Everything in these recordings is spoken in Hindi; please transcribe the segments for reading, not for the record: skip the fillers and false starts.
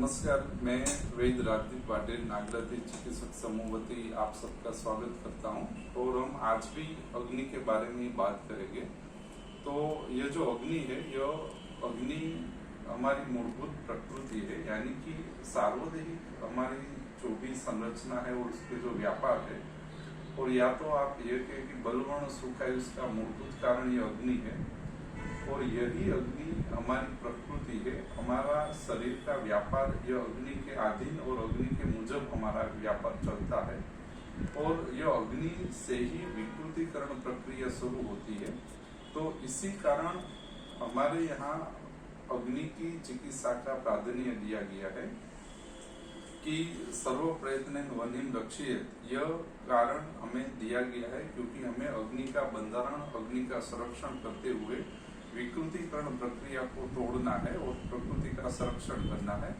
नमस्कार, मैं वैद राजदीप पाटिल नागराती चिकित्सक समूह वती आप सबका स्वागत करता हूं। और हम आज भी अग्नि के बारे में बात करेंगे। तो ये जो अग्नि है, यह अग्नि हमारी मूलभूत प्रकृति है, यानी कि सार्वदेहिक हमारी जो भी संरचना है और उसके जो व्यापार है। और या तो आप ये कहें कि बलवर्ण सुख है, उसका मूलभूत कारण ये अग्नि है। और यही अग्नि हमारी प्रकृति है। हमारा शरीर का व्यापार यह अग्नि के अधीन और अग्नि के मुजब हमारा व्यापार चलता है। और यह अग्नि से ही विकृतिकरण प्रक्रिया शुरू होती है। तो इसी कारण हमारे यहाँ अग्नि की चिकित्सा का प्राधान्य दिया गया है कि सर्व प्रयत्न वनिम रक्षित। यह कारण हमें दिया गया है क्योंकि हमें अग्नि का बंधारण, अग्नि का संरक्षण करते हुए विकृतिकरण प्रक्रिया को तोड़ना है और प्रकृति का संरक्षण करना है।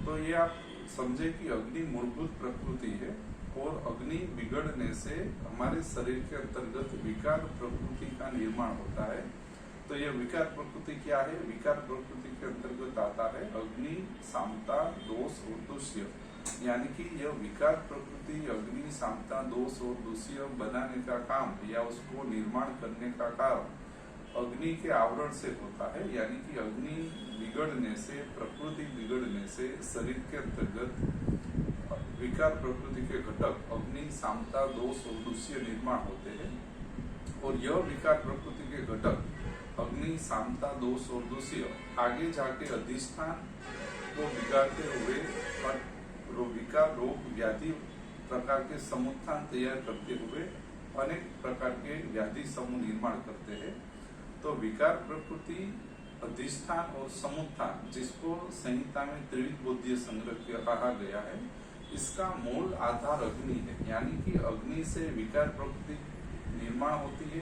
तो ये आप समझे कि अग्नि मूलभूत प्रकृति है और अग्नि बिगड़ने से हमारे शरीर के अंतर्गत विकार प्रकृति का निर्माण होता है। तो यह विकार प्रकृति क्या है? विकार प्रकृति के अंतर्गत आता है अग्नि, सामता, दोष और दूष्य। यानी कि यह विकार प्रकृति अग्नि, सामता, दोष और दूष्य बनाने का काम या उसको निर्माण करने का काम अग्नि के आवरण से होता है। यानी कि अग्नि बिगड़ने से, प्रकृति बिगड़ने से शरीर के अंतर्गत विकार प्रकृति के घटक अग्नि, सामता, दोष और दूष्य निर्माण होते हैं। और यह विकार प्रकृति के घटक अग्नि, सामता, दोष और दूष्य आगे जाके अधिष्ठान को बिगाड़ते हुए विकार, रोग, व्याधि प्रकार के समुत्थान तैयार करते हुए अनेक प्रकार के व्याधि समूह निर्माण करते हैं। तो विकार प्रकृति, अधिष्ठान और समुत्थान, जिसको संहिता में त्रिविध बोध्य संग्रह कहा गया है, इसका मूल आधार अग्नि है। यानी कि अग्नि से विकार प्रकृति निर्माण होती है,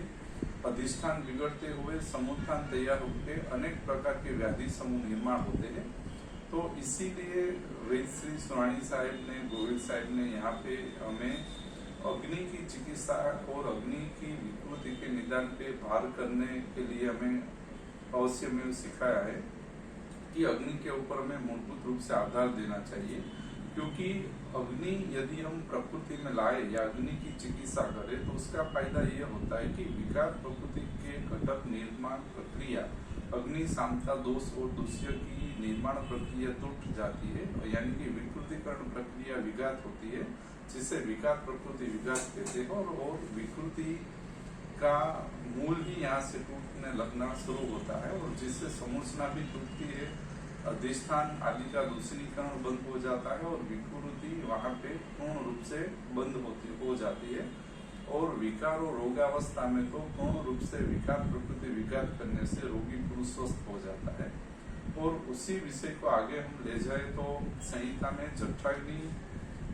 अधिष्ठान बिगड़ते हुए समुत्थान तैयार होकर अनेक प्रकार के व्याधि समूह निर्माण होते हैं। तो इसीलिए वैद श्री सुरानी साहिब ने, गोविंद साहिब ने यहाँ पे हमें अग्नि की चिकित्सा और अग्नि की विकृति के निदान पे भार करने के लिए हमें अवश्य में सिखाया है कि अग्नि के ऊपर हमें मूलभूत रूप से आधार देना चाहिए। क्योंकि अग्नि यदि हम प्रकृति में लाए या अग्नि की चिकित्सा करें तो उसका फायदा ये होता है कि विकार प्रकृति के घटक निर्माण प्रक्रिया अग्नि, सामता, दोष और दूष्य की निर्माण प्रक्रिया टूट जाती है। यानी कि विकृतिकरण प्रक्रिया विघात होती है, जिसे विकार प्रकृति विघात कहते हैं। और विकृति का मूल ही यहाँ से टूटने लगना शुरू होता है और जिससे संरचना भी टूटती है, अधिष्ठान आदि का दूषणीकरण बंद हो जाता है और विकृति वहाँ पे पूर्ण रूप से बंद हो जाती है। और विकार और रोगावस्था में तो पूर्ण रूप से विकार प्रकृति विघात करने से रोगी पुरुष स्वस्थ हो जाता है। और उसी विषय को आगे हम ले जाए तो संहिता में जठराग्नि,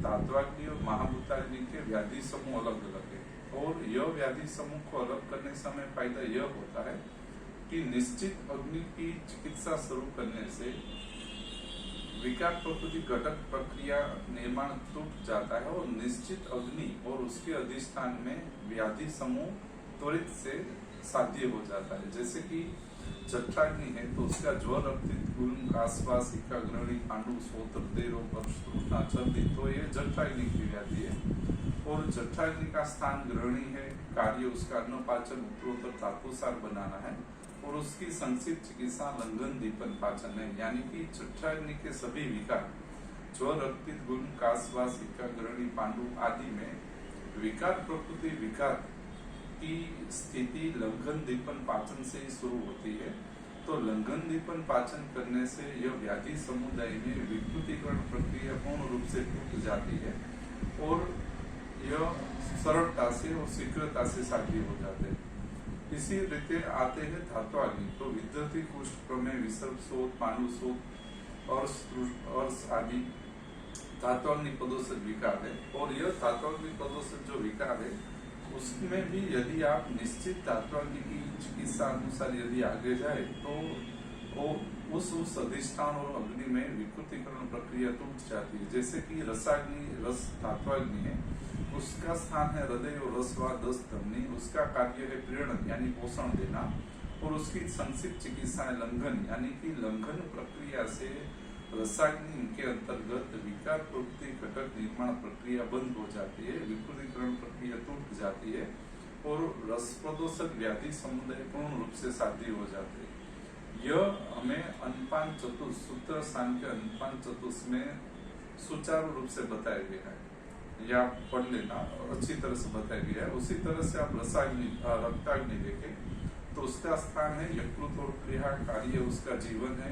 धात्वाग्नि और महाभूताग्नि के व्याधि समूह अलग अलग है। और यह व्याधि समूह को अलग करने समय फायदा यह होता है कि निश्चित अग्नि की चिकित्सा शुरू करने से विकार प्रकृति घटक प्रक्रिया निर्माण टूट जाता है और निश्चित अग्नि और उसके अधिष्ठान में व्याधि समूह त्वरित से साध्य हो जाता है। जैसे कि जठराग्नि है तो उसका ज्वर, रक्तित, गुल्म, कासवास, इका, ग्रहणी, पांडु, सोत्र, देरो, तृष्णा, चर्दी, तो ये जठराग्नि की व्याधि है। और जठराग्नि का स्थान ग्रहणी है, कार्य उसका अन्न पाचन, उत्तरोत्तर धातुसार बनाना है। और उसकी संक्षिप्त चिकित्सा लंघन, दीपन, पाचन है। यानी कि जठराग्नि के सभी विकार, ज्वर, रक्तित, गुल्म, कासवास, इका, ग्रहणी, पांडु आदि में विकार प्रकृति विकार की स्थिति लंघन, दीपन, पाचन से ही शुरू होती है। तो लंघन, दीपन, पाचन करने से यह व्याधि समुदाय में विकृतिकरण प्रक्रिया पूर्ण रूप से टूट जाती है और यह सरलता से और शीघ्रता से साध्य हो जाते हैं। इसी रीते आते हैं धात्वाग्नि। तो विद्युति, कुष्ठ, प्रमेय, विसर्प, शोथ, पांडु शोथ और आदि धात्वाग्नि पदोषक विकार है। और यह धात्वाग्नि पदोषक जो विकार है उसमें भी यदि आप निश्चित धात्वाग्नि की चिकित्सा अनुसार यदि आगे जाए तो उस अधिष्ठान और अग्नि में विकृतिकरण प्रक्रिया टूट जाती है। जैसे कि रसाग्नि, रस धात्वाग्नि है, उसका स्थान है हृदय और रसवाद धमनी, उसका कार्य है प्रेरण यानी पोषण देना। और उसकी संक्षिप्त चिकित्सा है लंघन, यानी कि लंघन प्रक्रिया से रसाग्नि इनके अंतर्गत विकार प्रवृत्ति घटक निर्माण प्रक्रिया बंद हो जाती है, विकृतीकरण प्रक्रिया टूट जाती है और रस प्रदोषक व्याधि समुदाय पूर्ण रूप से साध्य हो जाते हैं। यह हमें अनपान चतुर्थ सूत्र सांख्य अनपान चतुर्थ में सुचारू रूप से बताया गया है, या पढ़ लेना, अच्छी तरह से बताया गया है। उसी तरह से आप रक्ताग्नि देखें तो उसका स्थान है यकृत और प्लीहा, कार्य उसका जीवन है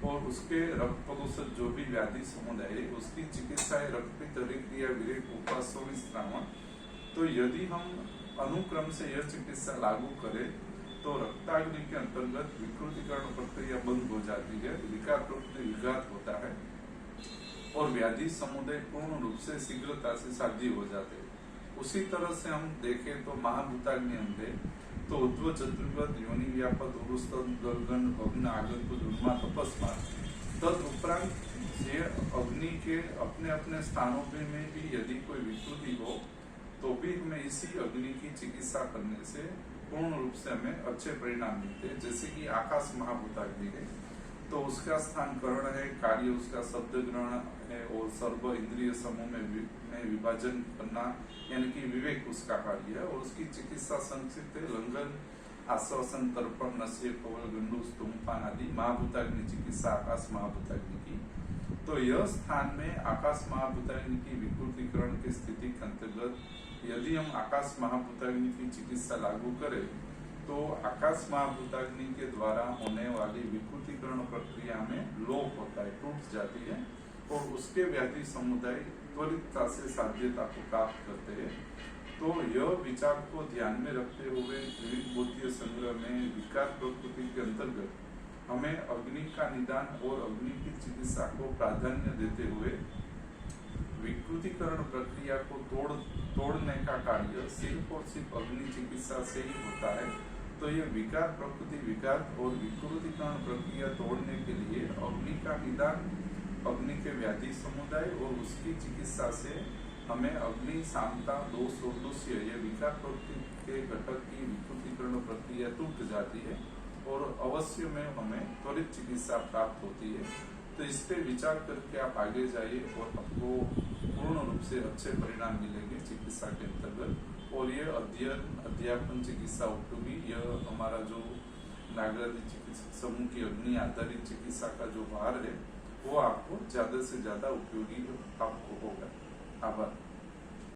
और उसके रक्त प्रदूषक जो भी व्याधि समुदाय है उसकी चिकित्सा है रक्तपित्त, क्रिया, विरेक, उपास, श्रावण। तो यदि हम अनुक्रम से यह चिकित्सा लागू करें तो रक्ताग्नि के अंतर्गत विकृतीकरण प्रक्रिया बंद हो जाती है, विकार प्रवृत्ति विघात होता है और व्याधि समुदाय पूर्ण रूप से शीघ्रता से साध्य हो जाते हैं। उसी तरह से हम देखें तो महाभूताग्नि अंधे तो उद्व चतुर्गत योनि व्यापक उरुस्तन गलगन भग्न आगंतुक उन्माद तपस्मात। तद उपरांत ये अग्नि के अपने अपने स्थानों में भी यदि कोई विकृति हो तो भी हमें इसी अग्नि की चिकित्सा करने से पूर्ण रूप से हमें अच्छे परिणाम मिलते हैं। जैसे कि आकाश महाभूताग्नि है तो उसका स्थान कर्ण है, कार्य उसका शब्द ग्रहण है और सर्व इंद्रिय समूह में विभाजन करना यानी कि विवेक उसका कार्य है और उसकी चिकित्सा संक्षिप्त है लंघन, आश्वासन, तर्पण, नश्य, कवल, गंडू, स्तूमपान आदि महाभूताग्नि चिकित्सा आकाश महाभूताग्नि की। तो यह स्थान में आकाश महाभूताग्नि की विकृतीकरण की स्थिति के अंतर्गत यदि हम आकाश महाभूताग्नि की चिकित्सा लागू करें तो आकाश महाभूताग्नि के द्वारा होने वाली विकृतीकरण प्रक्रिया में लोप होता है, टूट जाती है और उसके व्याधि समुदाय त्वरितता से साध्यता को प्राप्त करते हैं। तो यह विचार को ध्यान में रखते हुए विविध बोधीय संग्रह में विकार प्रकृति के अंतर्गत हमें अग्नि का निदान और अग्नि की चिकित्सा को प्राधान्य देते हुए विकृतीकरण प्रक्रिया को तोड़ने का कार्य सिर्फ और सिर्फ अग्नि चिकित्सा से ही होता है। तो यह विकार प्रकृति विकार और विकृतीकरण प्रक्रिया तोड़ने के लिए अग्नि का निदान, अग्नि के व्याधि समुदाय और उसकी चिकित्सा से हमें अग्नि शांता दोष और दूष्य यह विकार प्रकृति के घटक की विकृतीकरण प्रक्रिया टूट जाती है और अवश्य में हमें त्वरित चिकित्सा प्राप्त होती है। तो इस पे विचार करके आप आगे जाइए और आपको पूर्ण रूप से अच्छे परिणाम मिलेंगे चिकित्सा के अंतर्गत। और ये अध्यापन चिकित्सा उपयोगी यह हमारा जो नागराधि चिकित्सक समूह की अग्नि आधारित चिकित्सा का जो भार है वो आपको ज्यादा से ज्यादा उपयोगी आपको होगा। आभार।